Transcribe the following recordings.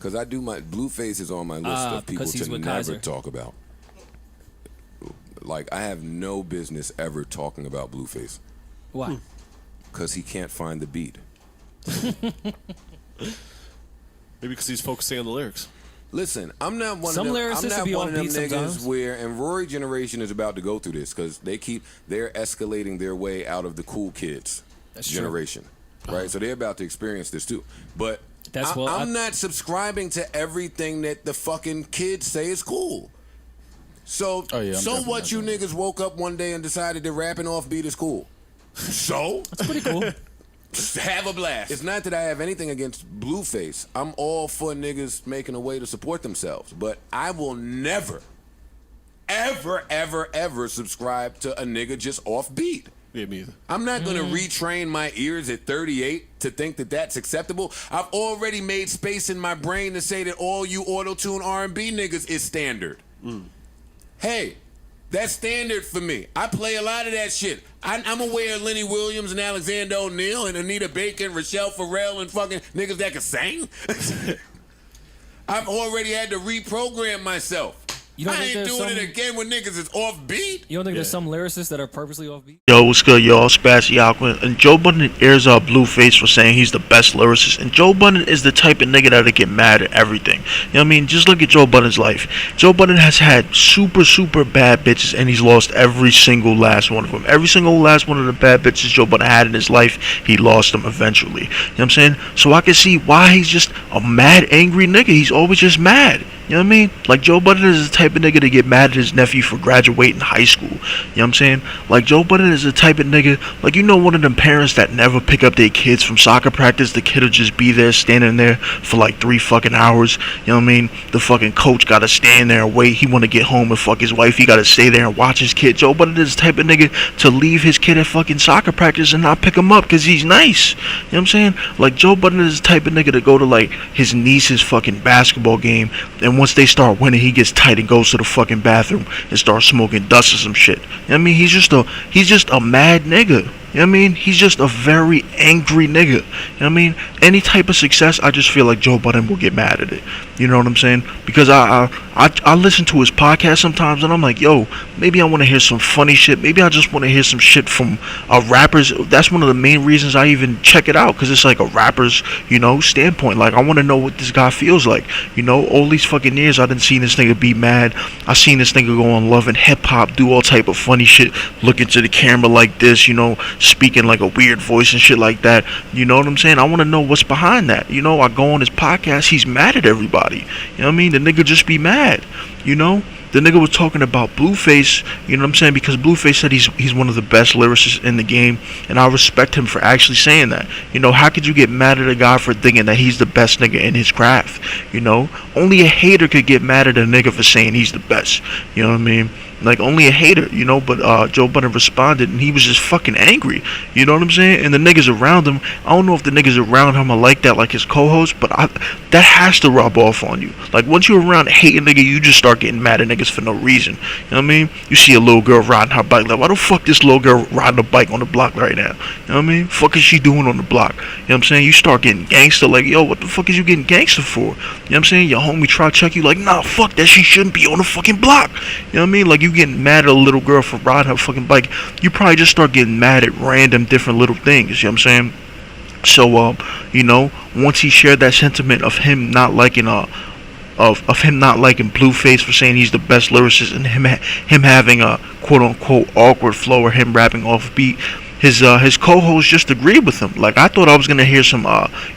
Because I do my Blueface is on my list of people to never talk about. Like, I have no business ever talking about Blueface. Why? Because he can't find the beat. Maybe because he's focusing on the lyrics. Listen, I'm not one of them. I'm not one of them niggas where, and Rory generation is about to go through this because they're escalating their way out of the cool kids generation, right? So they're about to experience this too. But I'm not subscribing to everything that the fucking kids say is cool. So what? You niggas woke up one day and decided that rapping off beat is cool. So that's pretty cool. Have a blast. It's not that I have anything against Blueface. I'm all for niggas making a way to support themselves. But I will never, ever, ever, ever subscribe to a nigga just off beat. Yeah, me either. I'm not going to retrain my ears at 38 to think that that's acceptable. I've already made space in my brain to say that all you auto-tune R&B niggas is standard. Hey, that's standard for me. I play a lot of that shit. I'm aware of Lenny Williams and Alexander O'Neal and Anita Baker and Rochelle Farrell and fucking niggas that can sing. I've already had to reprogram myself. I ain't doing it again when niggas is off beat. You don't think there's some lyricists that are purposely off beat? Yo, what's good, y'all? It's Bassey, Akwa. And Joe Budden airs out Blueface for saying he's the best lyricist. And Joe Budden is the type of nigga that'll get mad at everything. You know what I mean? Just look at Joe Budden's life. Joe Budden has had super, super bad bitches, and he's lost every single last one of them. Every single last one of the bad bitches Joe Budden had in his life, he lost them eventually. You know what I'm saying? So I can see why he's just a mad, angry nigga. He's always just mad. You know what I mean? Like, Joe Budden is the type of nigga to get mad at his nephew for graduating high school. You know what I'm saying? Like, Joe Budden is the type of nigga, like, you know, one of them parents that never pick up their kids from soccer practice. The kid will just be there, standing there for like 3 fucking hours. You know what I mean? The fucking coach gotta stand there and wait. He wanna get home and fuck his wife. He gotta stay there and watch his kid. Joe Budden is the type of nigga to leave his kid at fucking soccer practice and not pick him up because he's nice. You know what I'm saying? Like, Joe Budden is the type of nigga to go to, like, his niece's fucking basketball game, and once they start winning, he gets tight and goes to the fucking bathroom and starts smoking dust or some shit. You know what I mean? He's just a mad nigga. You know what I mean? He's just a very angry nigga. You know what I mean? Any type of success, I just feel like Joe Budden will get mad at it. You know what I'm saying? Because I listen to his podcast sometimes and I'm like, yo, maybe I want to hear some funny shit. Maybe I just want to hear some shit from rappers. That's one of the main reasons I even check it out, because it's like a rapper's, you know, standpoint. Like, I want to know what this guy feels like. You know, all these fucking years I done seen this nigga be mad. I seen this nigga go on Love and Hip Hop, do all type of funny shit, look into the camera like this, you know, speaking like a weird voice and shit like that. You know what I'm saying? I want to know what's behind that. You know, I go on his podcast, he's mad at everybody. You know what I mean? The nigga just be mad. You know? The nigga was talking about Blueface, you know what I'm saying? Because Blueface said he's one of the best lyricists in the game, and I respect him for actually saying that. You know, how could you get mad at a guy for thinking that he's the best nigga in his craft? You know? Only a hater could get mad at a nigga for saying he's the best. You know what I mean? Like, only a hater, you know? But Joe Budden responded, and he was just fucking angry. You know what I'm saying? And the niggas around him, I don't know if the niggas around him are like that, like his co-host, but that has to rub off on you. Like, once you're around a hating nigga, you just start getting mad at niggas for no reason. You know what I mean? You see a little girl riding her bike, like, why the fuck this little girl riding a bike on the block right now? You know what I mean? Fuck is she doing on the block? You know what I'm saying? You start getting gangster, like, yo, what the fuck is you getting gangster for? You know what I'm saying? Your homie try to check you, like, nah, fuck that, she shouldn't be on the fucking block. You know what I mean? Like, you getting mad at a little girl for riding her fucking bike. You probably just start getting mad at random different little things. You know what I'm saying? So, you know, once he shared that sentiment of him not liking of him not liking Blueface for saying he's the best lyricist, and him having a quote unquote awkward flow, or him rapping off beat, his co-host just agreed with him. Like, I thought I was gonna hear some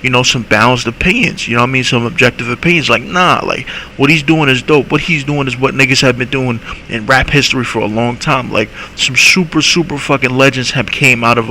you know, some balanced opinions, you know what I mean, some objective opinions. Like, nah, like, what he's doing is dope. What he's doing is what niggas have been doing in rap history for a long time. Like, some super fucking legends have came out of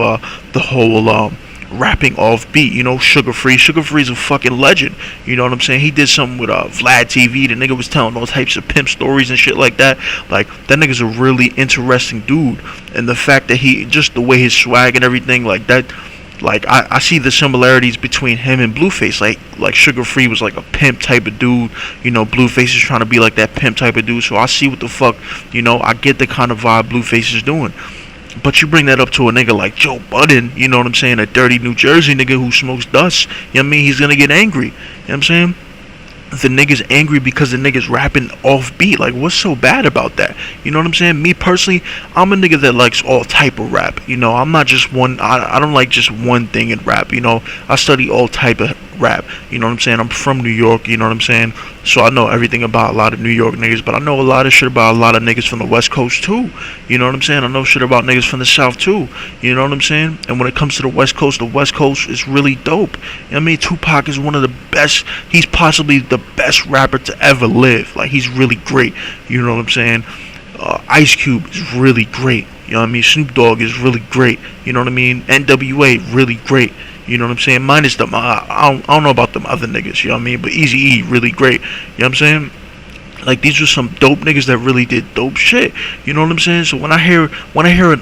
the whole rapping off beat, you know. Sugar Free's a fucking legend, you know what I'm saying? He did something with Vlad TV. The nigga was telling all types of pimp stories and shit like that. Like, that nigga's a really interesting dude, and the fact that he, just the way his swag and everything like that, like, I see the similarities between him and Blueface. Like Sugar Free was like a pimp type of dude, you know. Blueface is trying to be like that pimp type of dude. So I see what the fuck, you know, I get the kind of vibe Blueface is doing. But you bring that up to a nigga like Joe Budden, you know what I'm saying, a dirty New Jersey nigga who smokes dust, you know what I mean, he's gonna get angry, you know what I'm saying? the niggas angry because the niggas rapping off beat. Like, what's so bad about that? You know what I'm saying? Me personally, I'm a nigga that likes all type of rap. You know, I'm not just one. I don't like just one thing in rap. You know, I study all type of rap. You know what I'm saying? I'm from New York. You know what I'm saying? So I know everything about a lot of New York niggas, but I know a lot of shit about a lot of niggas from the West Coast too. You know what I'm saying? I know shit about niggas from the South too. You know what I'm saying? And when it comes to the West Coast is really dope. You know what I mean? Tupac is one of the best. He's possibly the best rapper to ever live. Like, he's really great. You know what I'm saying? Ice Cube is really great. You know what I mean? Snoop Dogg is really great. You know what I mean? NWA, really great. You know what I'm saying? Minus them. I don't know about them other niggas. You know what I mean? But Eazy-E, really great. You know what I'm saying? Like, these were some dope niggas that really did dope shit. You know what I'm saying? So when I hear an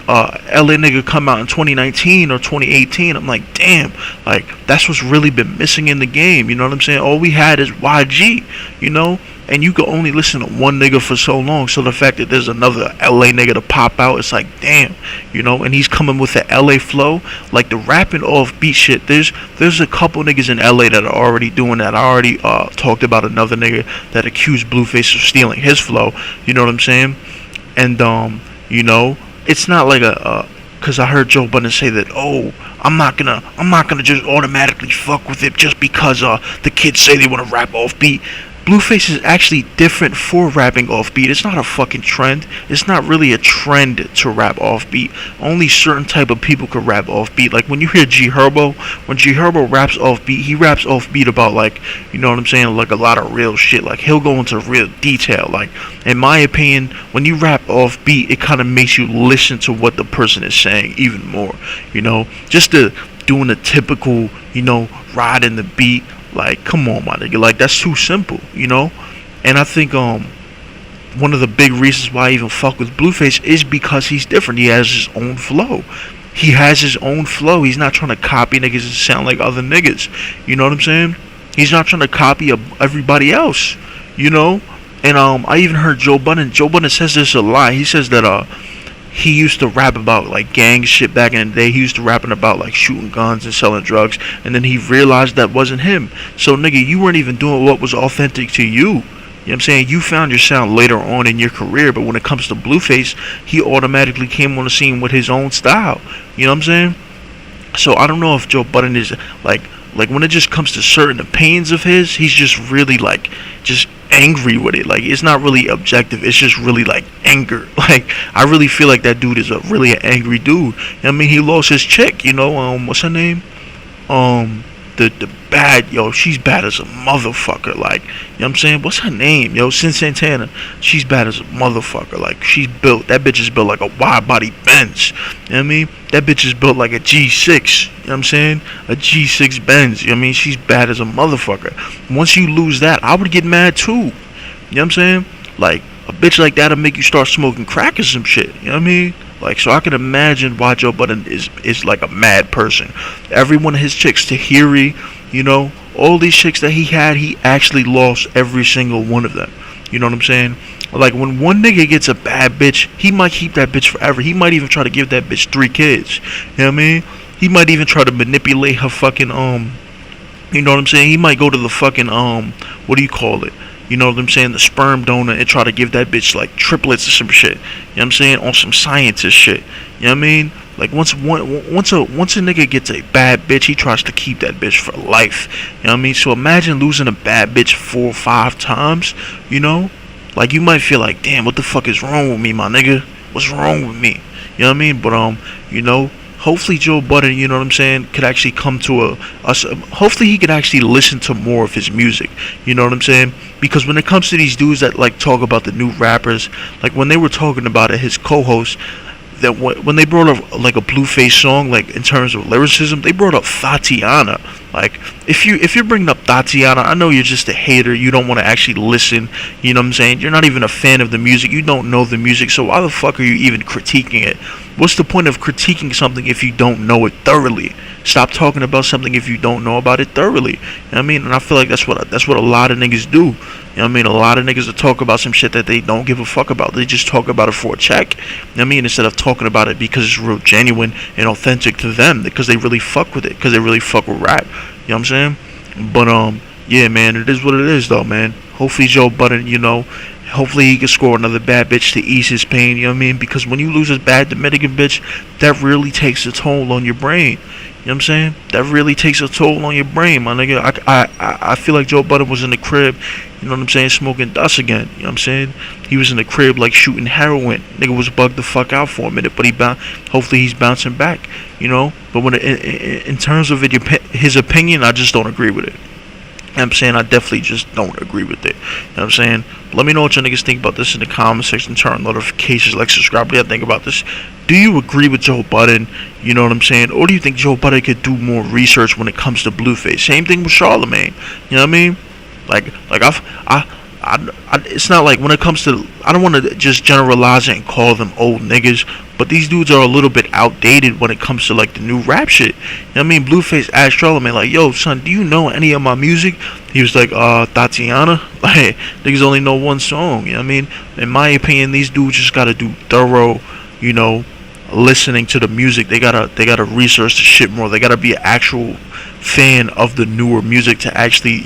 LA nigga come out in 2019 or 2018, I'm like, damn, like, that's what's really been missing in the game. You know what I'm saying? All we had is YG, you know? And you could only listen to one nigga for so long. So the fact that there's another LA nigga to pop out, it's like, damn, you know. And he's coming with the LA flow, like the rapping off beat shit. There's a couple niggas in LA that are already doing that. I already talked about another nigga that accused Blueface of stealing his flow. You know what I'm saying? And you know, it's not like cause I heard Joe Budden say that, oh, I'm not gonna just automatically fuck with it just because the kids say they want to rap off beat. Blueface is actually different for rapping offbeat. It's not a fucking trend. It's not really a trend to rap offbeat. Only certain type of people can rap offbeat. Like, when you hear G Herbo, when G Herbo raps offbeat, he raps offbeat about, like, you know what I'm saying, like a lot of real shit. Like, he'll go into real detail. Like, in my opinion, when you rap offbeat, it kind of makes you listen to what the person is saying even more. You know, just doing the typical, you know, riding the beat. Like, come on, my nigga. Like, that's too simple, you know? And I think one of the big reasons why I even fuck with Blueface is because he's different. He has his own flow. He has his own flow. He's not trying to copy niggas and sound like other niggas. You know what I'm saying? He's not trying to copy everybody else, you know? And I even heard Joe Budden. Joe Budden says this a lot. He says that he used to rap about, like, gang shit back in the day. He used to rapping about, like, shooting guns and selling drugs. And then he realized that wasn't him. So, nigga, you weren't even doing what was authentic to you. You know what I'm saying? You found your sound later on in your career. But when it comes to Blueface, he automatically came on the scene with his own style. You know what I'm saying? So, I don't know if Joe Budden is, like when it just comes to certain opinions of his, he's just really, like, just angry with it. Like, it's not really objective. It's just really, like, anger. Like, I really feel like that dude is a really angry dude. You know what I mean? He lost his chick, you know, what's her name? The bad, yo, she's bad as a motherfucker. Like, you know what I'm saying? What's her name? Yo, Sin Santana. She's bad as a motherfucker. Like, that bitch is built like a wide body Benz. You know what I mean? That bitch is built like a G6. You know what I'm saying? A G6 Benz. You know what I mean? She's bad as a motherfucker. Once you lose that, I would get mad too. You know what I'm saying? Like, a bitch like that'll make you start smoking crack or some shit. You know what I mean? Like, so I can imagine why Joe Budden is like a mad person. Every one of his chicks, Tahiri, you know, all these chicks that he had, he actually lost every single one of them. You know what I'm saying? Like, when one nigga gets a bad bitch, he might keep that bitch forever. He might even try to give that bitch 3 kids. You know what I mean? He might even try to manipulate her fucking, you know what I'm saying? He might go to the fucking, what do you call it? You know what I'm saying? The sperm donor, and try to give that bitch, like, triplets or some shit. You know what I'm saying? On some scientist shit. You know what I mean? Like, once a nigga gets a bad bitch, he tries to keep that bitch for life. You know what I mean? So imagine losing a bad bitch 4 or 5 times, you know? Like, you might feel like, damn, what the fuck is wrong with me, my nigga? What's wrong with me? You know what I mean? But, you know, hopefully Joe Budden, you know what I'm saying, could actually come to hopefully he could actually listen to more of his music. You know what I'm saying? Because when it comes to these dudes that, like, talk about the new rappers, like, when they were talking about it, his co-host, that when they brought up, like, a Blueface song, like, in terms of lyricism, they brought up Tatiana. Like, if you're bringing up Tatiana, I know you're just a hater. You don't want to actually listen. You know what I'm saying? You're not even a fan of the music. You don't know the music. So why the fuck are you even critiquing it? What's the point of critiquing something if you don't know it thoroughly? Stop talking about something if you don't know about it thoroughly. You know what I mean? And I feel like that's what a lot of niggas do. You know what I mean? A lot of niggas will talk about some shit that they don't give a fuck about. They just talk about it for a check. You know what I mean? Instead of talking about it because it's real genuine and authentic to them, because they really fuck with it, because they really fuck with rap. You know what I'm saying? But yeah, man, it is what it is, though, man. Hopefully, Joe Budden, hopefully he can score another bad bitch to ease his pain. You know what I mean? Because when you lose a bad Dominican bitch, that really takes a toll on your brain. You know what I'm saying? That really takes a toll on your brain, my nigga. I feel like Joe Budden was in the crib, you know what I'm saying, smoking dust again. You know what I'm saying? He was in the crib like shooting heroin. Nigga was bugged the fuck out for a minute, but hopefully he's bouncing back, But when in terms of his opinion, I just don't agree with it. You know what I'm saying? I definitely just don't agree with it. You know what I'm saying? Let me know what your niggas think about this in the comment section. Turn on notifications, like, subscribe. What do you think about this? Do you agree with Joe Budden? You know what I'm saying? Or do you think Joe Budden could do more research when it comes to Blueface? Same thing with Charlemagne. You know what I mean? Like it's not like when it comes to, I don't want to just generalize it and call them old niggas, but these dudes are a little bit outdated when it comes to like the new rap shit. You know what I mean? Blueface asked Charlemagne like, yo son, do you know any of my music? He was like, Tatiana? Like, niggas only know one song. You know what I mean? In my opinion, these dudes just gotta do thorough, listening to the music. They gotta research the shit more. They gotta be an actual fan of the newer music to actually,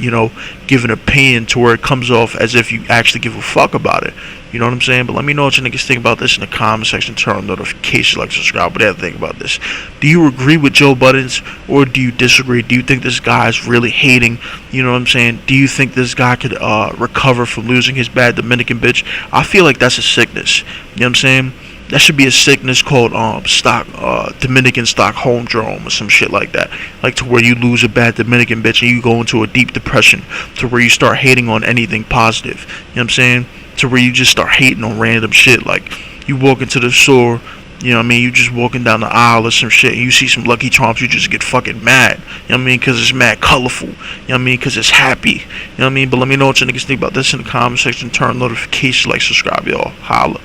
give an opinion to where it comes off as if you actually give a fuck about it. You know what I'm saying? But let me know what you niggas think about this in the comment section. Turn on notifications, like, subscribe. What do you think about this? Do you agree with Joe Budden's, or do you disagree? Do you think this guy is really hating? You know what I'm saying? Do you think this guy could recover from losing his bad Dominican bitch? I feel like that's a sickness. You know what I'm saying? That should be a sickness called Dominican Stockholm or some shit like that. Like, to where you lose a bad Dominican bitch and you go into a deep depression, to where you start hating on anything positive. You know what I'm saying? To where you just start hating on random shit. Like, you walk into the store, you know what I mean? You just walking down the aisle or some shit and you see some Lucky Charms, you just get fucking mad. You know what I mean? Because it's mad colorful. You know what I mean? Because it's happy. You know what I mean? But let me know what you niggas think about this in the comment section. Turn on notifications, like, subscribe, y'all. Holla.